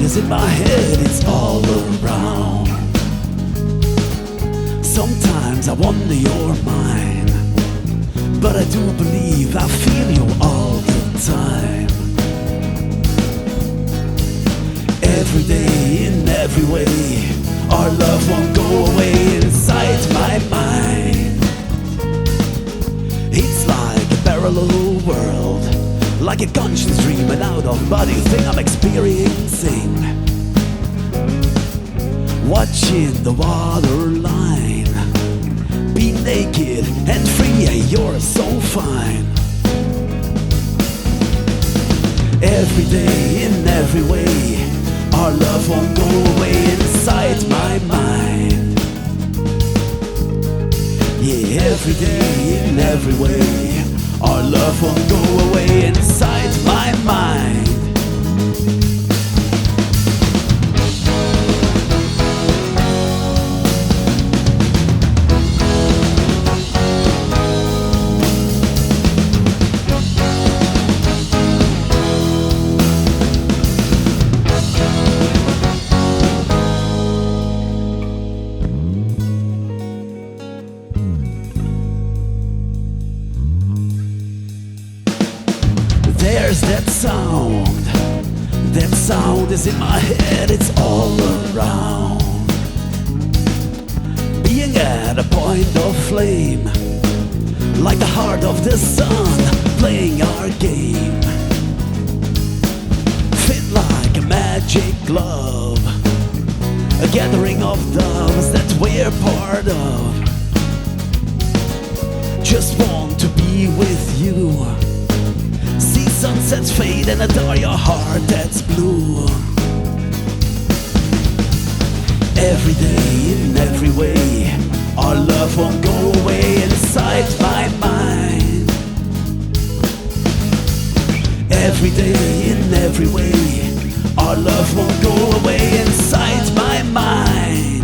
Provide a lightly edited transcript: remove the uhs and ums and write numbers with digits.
is in my head, it's all around. Sometimes I wonder you're mine, but I do believe I feel you all the time. Every day, in every way, our love won't go away inside my mind. It's like a parallel world, like a conscious dream, an out-of-body thing I'm experiencing. Watching the waterline, be naked and free, yeah, you're so fine. Every day, in every way, our love won't go away inside my mind. Yeah, every day, in every way, our love won't go away inside my mind. There's that sound is in my head, it's all around. Being at a point of flame, like the heart of the sun, playing our game. Fit like a magic glove, a gathering of doves that we're part of. Just want to be with you, see sunsets fade and adore your heart that's blue. Every day, in every way, our love won't go away inside my mind. Every day, in every way, our love won't go away inside my mind.